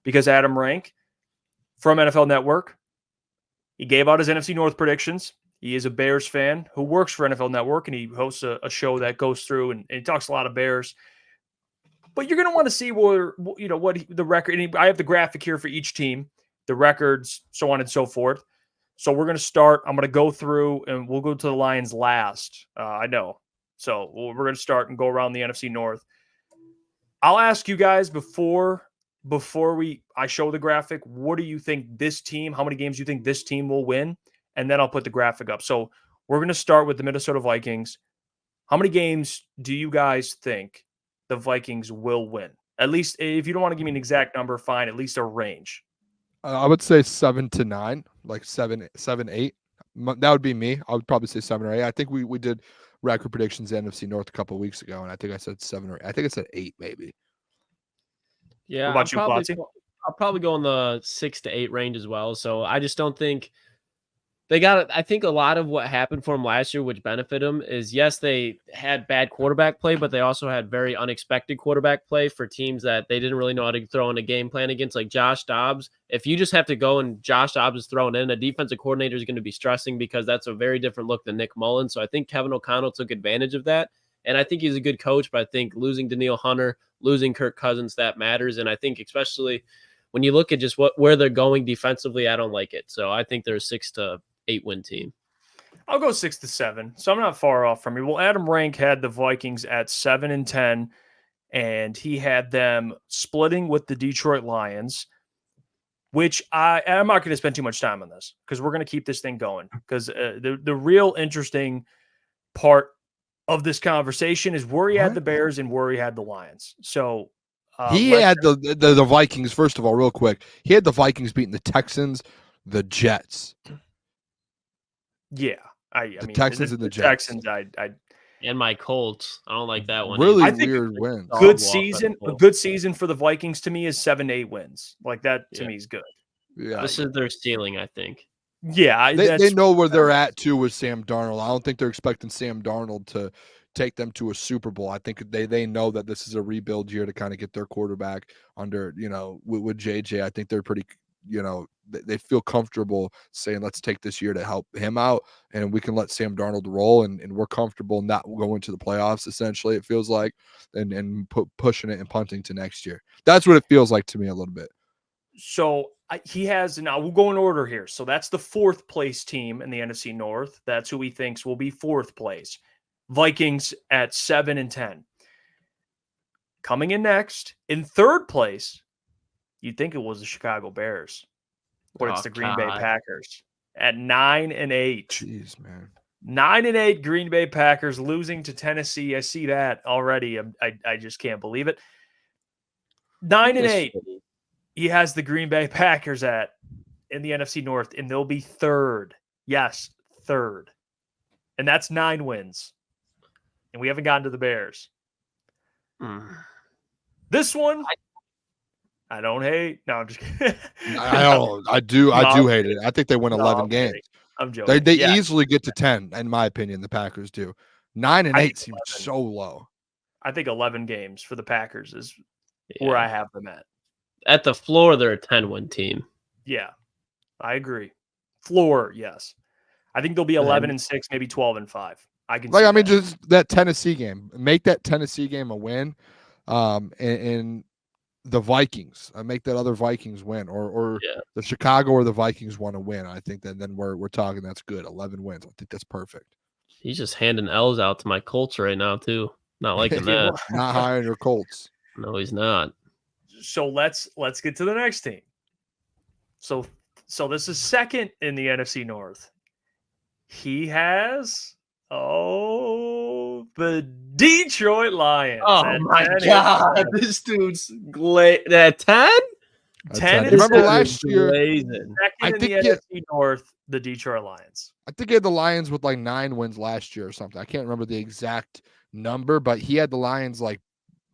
because Adam Rank from NFL Network, he gave out his NFC North predictions. He is a Bears fan who works for NFL Network, and he hosts a show that goes through and he talks a lot of Bears. But you're going to want to see what the record. And I have the graphic here for each team, the records, so on and so forth. So we're going to start. I'm going to go through, and we'll go to the Lions last. I know. So we're going to start and go around the NFC North. I'll ask you guys before I show the graphic, what do you think this team, how many games do you think this team will win? And then I'll put the graphic up. So we're going to start with the Minnesota Vikings. How many games do you guys think the Vikings will win? At least, if you don't want to give me an exact number, fine, at least a range. I would say 7 to 9, like 7, 8. That would be me. I would probably say 7 or 8. I think we did record predictions in NFC North a couple of weeks ago, and I think I said 7 or 8. I think I said 8 maybe. Yeah, what about you, Klotz? I'll probably go in the 6 to 8 range as well. So I just don't think they got it. I think a lot of what happened for them last year, which benefited them, is yes, they had bad quarterback play, but they also had very unexpected quarterback play for teams that they didn't really know how to throw in a game plan against, like Josh Dobbs. If you just have to go and Josh Dobbs is thrown in, a defensive coordinator is going to be stressing because that's a very different look than Nick Mullen. So I think Kevin O'Connell took advantage of that. And I think he's a good coach, but I think losing Danielle Hunter, losing Kirk Cousins, that matters. And I think especially when you look at just where they're going defensively, I don't like it. So I think they're a 6 to 8 win team. I'll go 6 to 7. So I'm not far off from you. Well, Adam Rank had the Vikings at 7 and 10, and he had them splitting with the Detroit Lions, which I'm not going to spend too much time on this because we're going to keep this thing going. Because the real interesting part of this conversation is where he had the Bears and where he had the Lions. So he had the Vikings, first of all, real quick. He had the Vikings beating the Texans, the Jets. Yeah. I mean, Texans and the Jets. Texans, and my Colts. I don't like that one. Really weird win. A good season for the Vikings to me is 7 to 8 wins. Like that to me is good. Yeah. This is their ceiling, I think. Yeah. They know where they're at too with Sam Darnold. I don't think they're expecting Sam Darnold to take them to a Super Bowl. I think they know that this is a rebuild year to kind of get their quarterback under, with JJ. I think they're pretty, they feel comfortable saying, let's take this year to help him out and we can let Sam Darnold roll and we're comfortable not going to the playoffs, essentially, it feels like, and pushing it and punting to next year. That's what it feels like to me a little bit. So he has, now we'll go in order here. So that's the 4th place team in the NFC North. That's who he thinks will be 4th place. Vikings at 7 and 10. Coming in next, in 3rd place, you'd think it was the Chicago Bears, but it's the Green Bay Packers at 9 and 8. Jeez, man. 9 and 8 Green Bay Packers losing to Tennessee. I see that already. I just can't believe it. 9 and 8. He has the Green Bay Packers in the NFC North, and they'll be 3rd. Yes, 3rd. And that's 9 wins. And we haven't gotten to the Bears. This one, I don't hate. No, I'm just kidding. I do hate it. I think they win 11 games. I'm joking. They easily get to 10, in my opinion, the Packers do. 9 and 8 seems so low. I think 11 games for the Packers is where I have them at. At the floor, they're a 10-win team. Yeah, I agree. Floor, yes. I think they'll be 11 and 6, maybe 12 and 5. I can. Like, I mean, just that Tennessee game. Make that Tennessee game a win, and the Vikings. Make that other Vikings win, or the Chicago or the Vikings want to win. I think that then we're talking that's good. 11 wins. I think that's perfect. He's just handing L's out to my Colts right now too. Not liking that. Not high on your Colts. No, he's not. So let's get to the next team. So this is 2nd in the NFC North. He has the Detroit Lions. Oh my God, this dude's at 10. 10. Remember last year? Second in the NFC North, the Detroit Lions. I think he had the Lions with like 9 wins last year or something. I can't remember the exact number, but he had the Lions like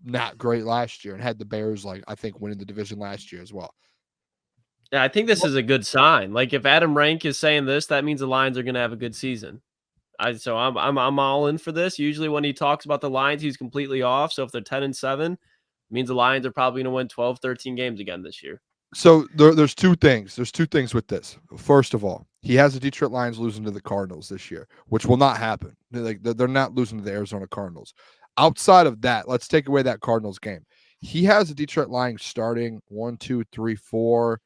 not great last year and had the Bears like I think winning the division last year as well. Yeah, I think this is a good sign. Like if Adam Rank is saying this, that means the Lions are going to have a good season. So I'm all in for this. Usually when he talks about the Lions, he's completely off. So if they're 10 and 7, it means the Lions are probably going to win 12, 13 games again this year. So there's two things. There's two things with this. First of all, he has the Detroit Lions losing to the Cardinals this year, which will not happen. They're not losing to the Arizona Cardinals. Outside of that, let's take away that Cardinals game. He has the Detroit Lions starting 1, 2, 3, 4,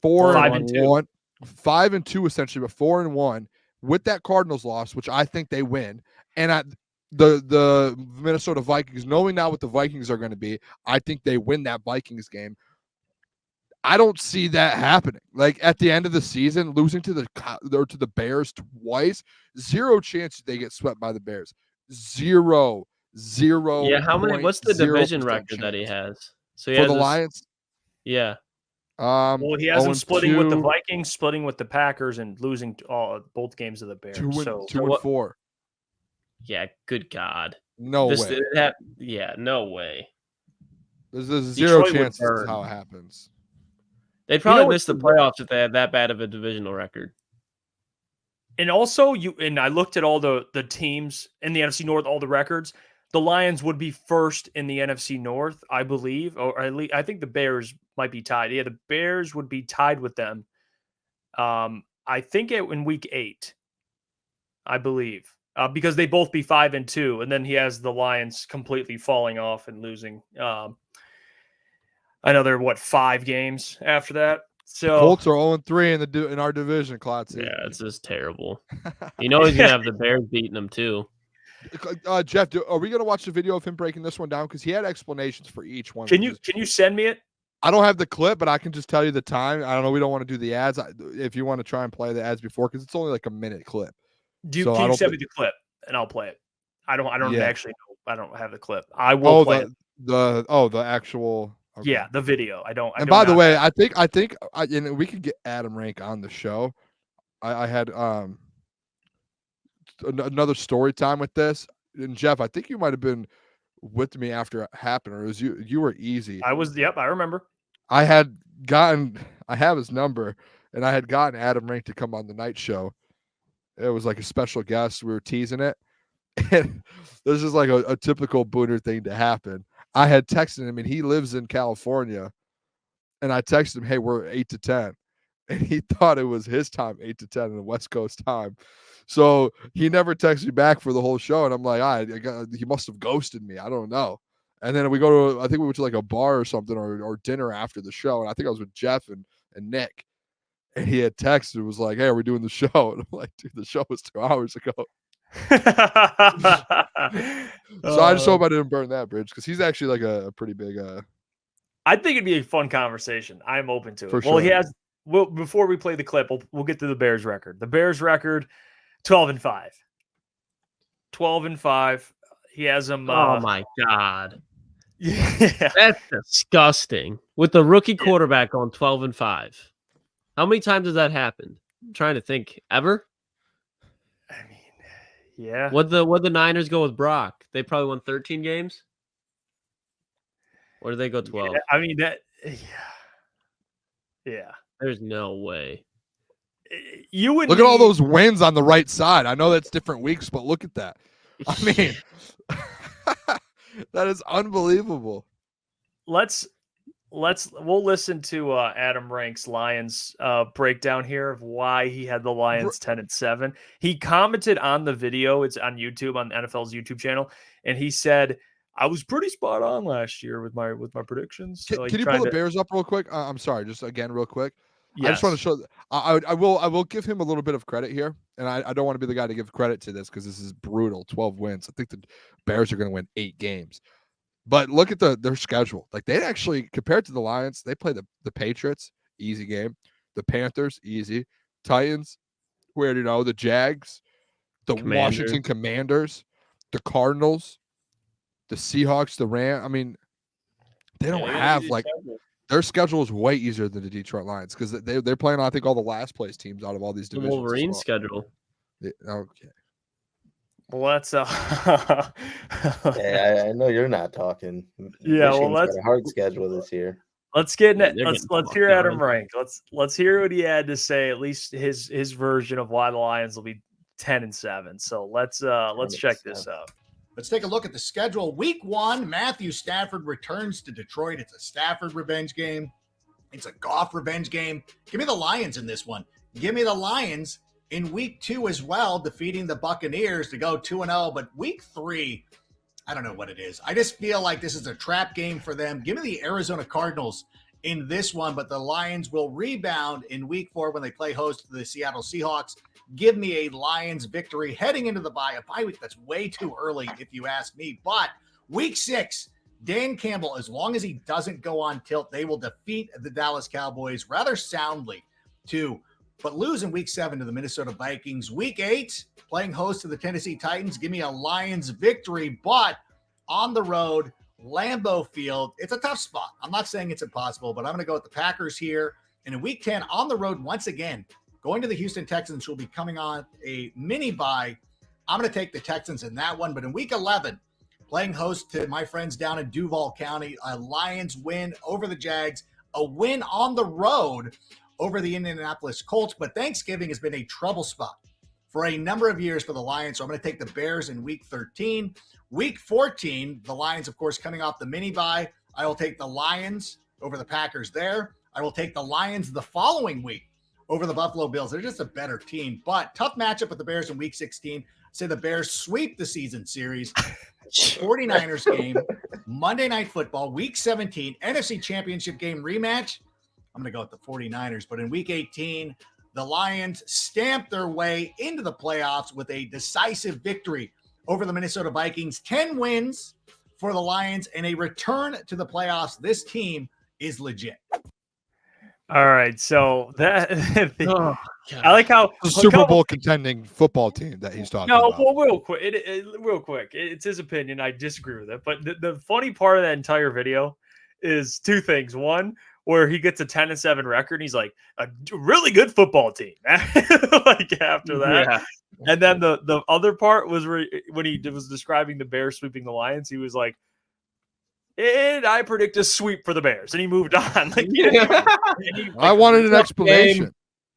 4-1, 5-2 essentially, but 4-1 with that Cardinals loss, which I think they win. And the Minnesota Vikings, knowing now what the Vikings are going to be, I think they win that Vikings game. I don't see that happening. Like at the end of the season, losing to the Bears twice, zero chance they get swept by the Bears. Zero. Yeah, how many? What's the division record that he has? So he for has the Lions. Yeah. Well, he has them splitting with the Vikings, splitting with the Packers, and losing both games of the Bears. 2-4. Yeah, good God. No way. No way. There's zero chance this is how it happens. They'd probably miss the playoffs if they had that bad of a divisional record. And also, I looked at all the teams in the NFC North, all the records. The Lions would be first in the NFC North, I believe, or at least I think the Bears might be tied. Yeah, the Bears would be tied with them. I think in week 8, I believe, because they both be 5-2, and then he has the Lions completely falling off and losing another 5 games after that. So Colts are 0-3 in our division, Klotz. Yeah, it's just terrible. You know he's gonna have the Bears beating them too. Jeff, are we gonna watch the video of him breaking this one down? Because he had explanations for each one. Can you send me it? I don't have the clip, but I can just tell you the time. I don't know. We don't want to do the ads. If you want to try and play the ads before, because it's only like a minute clip. Can you send me the clip and I'll play it? I don't actually know. I don't have the clip. I will play it. The actual. Okay. Yeah, the video. And by the way, I think we could get Adam Rank on the show. I had another story time with this, and Jeff, I think you might have been with me after it happened, or it was you were easy. I was. Yep, I remember. I have his number, and I had gotten Adam Rank to come on the night show. It was like a special guest. We were teasing it, and this is like a typical Booner thing to happen. I had texted him, and he lives in California, and I texted him, "Hey, we're 8 to 10," and he thought it was his time, 8 to 10 in the West Coast time. So he never texted me back for the whole show, and I'm like, he must have ghosted me. I don't know. And then I think we went to like a bar or something or dinner after the show, and I think I was with Jeff and Nick, and he had texted and was like, "Hey, are we doing the show?" And I'm like, "Dude, the show was 2 hours ago." So I just hope I didn't burn that bridge, because he's actually like a pretty big I think it'd be a fun conversation. I'm open to it. Sure. Before we play the clip, we'll get to the Bears record. The Bears record, 12-5. 12-5. He has them. Oh my God. Yeah. That's disgusting. With the rookie quarterback on 12-5. How many times has that happened? I'm trying to think. Ever? I mean, yeah. What'd the Niners go with Brock? They probably won 13 games? Or did they go 12? Yeah, I mean, yeah. There's no way. You would look at all those wins on the right side. I know that's different weeks, but look at that. I mean, that is unbelievable. We'll listen to Adam Rank's Lions breakdown here of why he had the Lions 10-7. He commented on the video. It's on YouTube, on NFL's YouTube channel, and he said, "I was pretty spot on last year with my predictions." So can you pull the Bears up real quick? I'm sorry, just again real quick. Yes. I just want to show. I will give him a little bit of credit here, and I don't want to be the guy to give credit to this because this is brutal. 12 wins. I think the Bears are going to win 8 games. But look at their schedule. Like, they actually, compared to the Lions, they play the Patriots, easy game. The Panthers, easy. Titans, we already know. The Jags, the Washington Commanders, the Cardinals, the Seahawks, the Rams. I mean, they don't have like their schedule is way easier than the Detroit Lions because they're playing, I think, all the last place teams out of all these divisions. The Wolverine schedule. Okay. Well, that's yeah, I know you're not talking. Yeah, well, that's a hard schedule this year. Let's get let's hear Adam Rank. Let's hear what he had to say. At least his version of why the Lions will be 10-7. So let's check this out. Let's take a look at the schedule. Week 1, Matthew Stafford returns to Detroit. It's a Stafford revenge game. It's a Goff revenge game. Give me the Lions in this one. Give me the Lions in week 2 as well, defeating the Buccaneers to go 2-0. But week 3, I don't know what it is. I just feel like this is a trap game for them. Give me the Arizona Cardinals in this one, but the Lions will rebound in week 4 when they play host to the Seattle Seahawks. Give me a Lions victory heading into the bye. A bye week that's way too early if you ask me. But week 6, Dan Campbell, as long as he doesn't go on tilt, they will defeat the Dallas Cowboys rather soundly too, but lose in week 7 to the Minnesota Vikings. Week 8, playing host to the Tennessee Titans. Give me a Lions victory, but on the road, Lambeau Field. It's a tough spot. I'm not saying it's impossible, but I'm going to go with the Packers here. And in week 10, on the road once again, going to the Houston Texans, who will be coming on a mini bye. I'm going to take the Texans in that one. But in week 11, playing host to my friends down in Duval County, a Lions win over the Jags, a win on the road over the Indianapolis Colts. But Thanksgiving has been a trouble spot for a number of years for the Lions. So I'm going to take the Bears in week 13. Week 14, the Lions, of course, coming off the mini bye. I will take the Lions over the Packers there. I will take the Lions the following week over the Buffalo Bills. They're just a better team, but tough matchup with the Bears in week 16. Say the Bears sweep the season series. 49ers game, Monday Night Football, week 17, NFC Championship game rematch. I'm going to go with the 49ers, but in week 18, the Lions stamp their way into the playoffs with a decisive victory over the Minnesota Vikings. 10 wins for the Lions and a return to the playoffs. This team is legit. All right, so that Oh, I like how The Super Bowl contending football team that he's talking No, about. well, real quick. It's his opinion. I disagree with it. But the funny part of that entire video is 2 things. One, where he gets a 10-7 record, and he's like, a really good football team. Like after that. Yeah. And then the other part was when he was describing the Bears sweeping the Lions, he was like, and I predict a sweep for the Bears. And he moved on. Like, he didn't even, I wanted an explanation.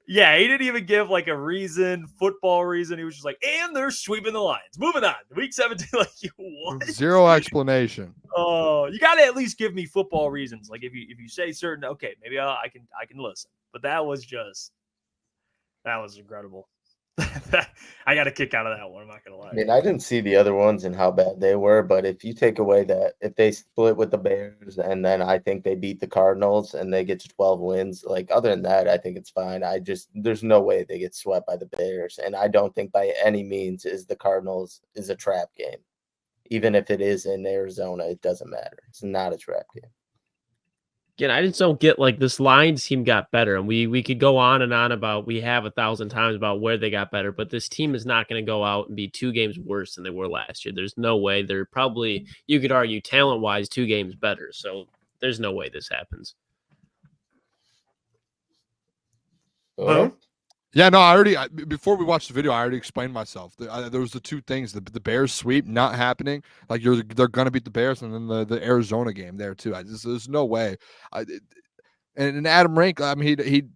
yeah, he didn't even give like a reason, football reason. He was just like, and they're sweeping the Lions. Moving on. Week 17, like, what? Zero explanation. Oh, you got to at least give me football reasons. Like if you say certain, okay, maybe I can listen. But that was incredible. I got a kick out of that one. I'm not gonna lie. I mean, I didn't see the other ones and how bad they were, but if you take away that, if they split with the Bears and then I think they beat the Cardinals and they get to 12 wins, like other than that, I think it's fine. There's no way they get swept by the Bears, and I don't think by any means is the Cardinals is a trap game. Even if it is in Arizona, it doesn't matter. It's not a trap game. Again, I just don't get, like, this Lions team got better, and we could go on and on about, we have 1,000 times about where they got better, but this team is not going to go out and be 2 games worse than they were last year. There's no way. They're probably, you could argue, talent-wise, 2 games better. So there's no way this happens. Yeah, no, before we watched the video, I already explained myself. There was the 2 things: the Bears sweep not happening. Like they're gonna beat the Bears, and then the Arizona game there too. There's no way. And Adam Rank, I mean,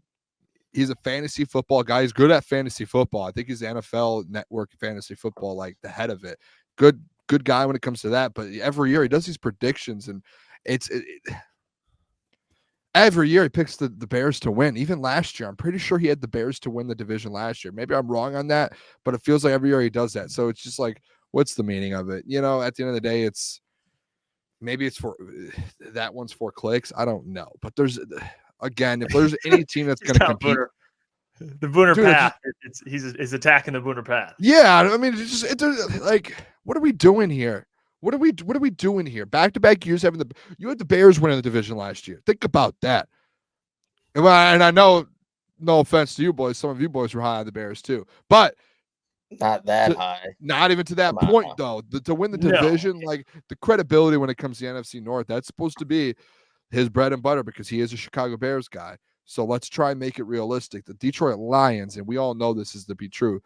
he's a fantasy football guy. He's good at fantasy football. I think he's the NFL Network fantasy football, like the head of it. Good guy when it comes to that. But every year he does these predictions, and every year he picks the Bears to win. Even last year, I'm pretty sure he had the Bears to win the division last year. Maybe I'm wrong on that, but it feels like every year he does that. So it's just like, what's the meaning of it? You know, at the end of the day, maybe it's for that one's for clicks. I don't know. But if there's any team that's going to compete. The Booner path. He's attacking the Booner path. Yeah, I mean, like, what are we doing here? What are we doing here? Back-to-back years you had the Bears winning the division last year. Think about that. And I know, no offense to you boys, some of you boys were high on the Bears too, but not that high. Not even to that point though. To win the division, like the credibility when it comes to the NFC North, that's supposed to be his bread and butter because he is a Chicago Bears guy. So let's try and make it realistic. The Detroit Lions, and we all know this is to be true,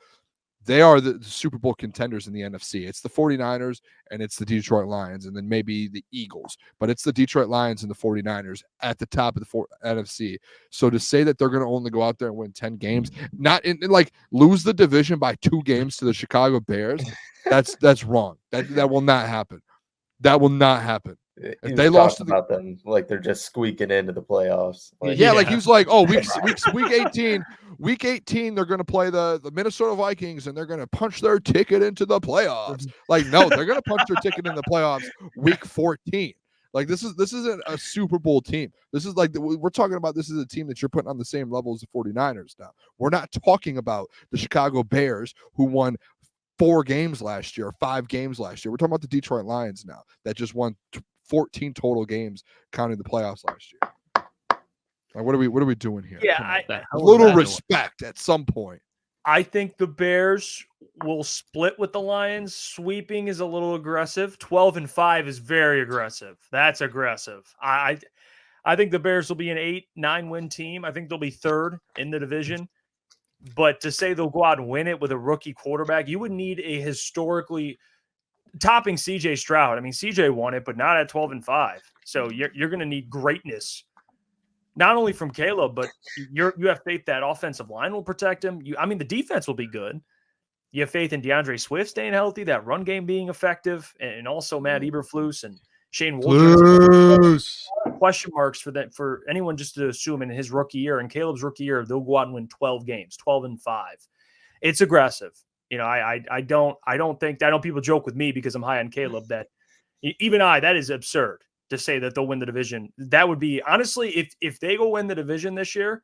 they are the Super Bowl contenders in the NFC. It's the 49ers and it's the Detroit Lions and then maybe the Eagles. But it's the Detroit Lions and the 49ers at the top of the NFC. So to say that they're going to only go out there and win 10 games, not in like lose the division by 2 games to the Chicago Bears, that's wrong. That will not happen. That will not happen. He they was lost talking to the about them like they're just squeaking into the playoffs. Like, yeah, like Yeah. he was like, oh, week 18, they're gonna play the Minnesota Vikings and they're gonna punch their ticket into the playoffs. Like, no, they're gonna punch their ticket in the playoffs week 14. Like this isn't a Super Bowl team. This is like we're talking about this is a team that you're putting on the same level as the 49ers now. We're not talking about the Chicago Bears who won 4 games last year, 5 games last year. We're talking about the Detroit Lions now that just won 14 total games counting the playoffs last year. Like, what are we doing here? Yeah, Come on. The A hell is little that respect at some point. I think the Bears will split with the Lions. Sweeping is a little aggressive. 12-5 is very aggressive. That's aggressive. I think the Bears will be an 8-9 win team. I think they'll be third in the division. But to say they'll go out and win it with a rookie quarterback, you would need a historically topping CJ Stroud. I mean, CJ won it, but not at 12-5. So you're going to need greatness. Not only from Caleb, but you have faith that offensive line will protect him. The defense will be good. You have faith in DeAndre Swift staying healthy, that run game being effective, and also Matt Eberflus and Shane Waldron. Question marks for that for anyone just to assume in his rookie year and Caleb's rookie year they'll go out and win 12 games, 12-5. It's aggressive. I don't think I know people joke with me because I'm high on Caleb that that is absurd to say that they'll win the division. That would be honestly, if they go win the division this year,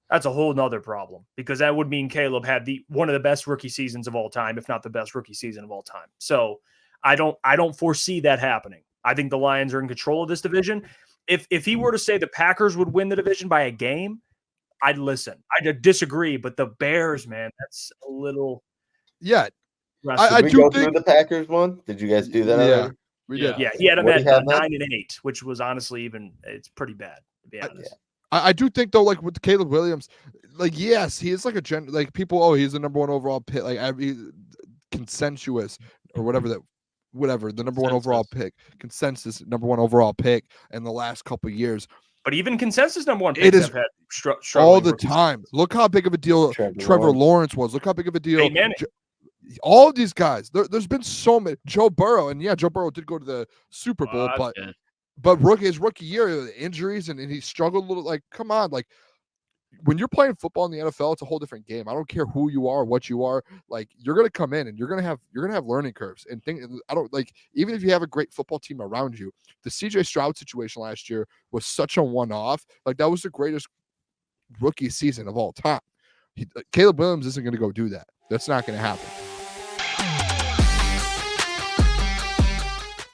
that's a whole nother problem because that would mean Caleb had one of the best rookie seasons of all time, if not the best rookie season of all time. So I don't foresee that happening. I think the Lions are in control of this division. If he were to say the Packers would win the division by a game, I'd listen. I'd disagree, but the Bears, man, that's a little. Yeah, I do go think through the Packers one. Did you guys do that Yeah. already? we Yeah. did. Yeah, he had them What at do you have, 9-8, which was honestly it's pretty bad to be honest. I do think though, like with Caleb Williams, like yes, he is like like people. Oh, he's the number 1 overall pick, like consensus or whatever the number 1 overall pick, consensus number 1 overall pick in the last couple of years. But even consensus number 1 It picks is have had all struggling the rookie time. Look how big of a deal Trevor Lawrence was. Look how big of a deal. Peyton Manning. All of these guys. There's been so many. Joe Burrow, and yeah, Joe Burrow did go to the Super Bowl, but his rookie year, injuries, and he struggled a little. Like, come on, like when you're playing football in the NFL, it's a whole different game. I don't care who you are, what you are. Like, you're gonna come in and you're gonna have learning curves and things. I don't like even if you have a great football team around you. The CJ Stroud situation last year was such a one-off. Like that was the greatest rookie season of all time. Caleb Williams isn't going to go do that. That's not going to happen.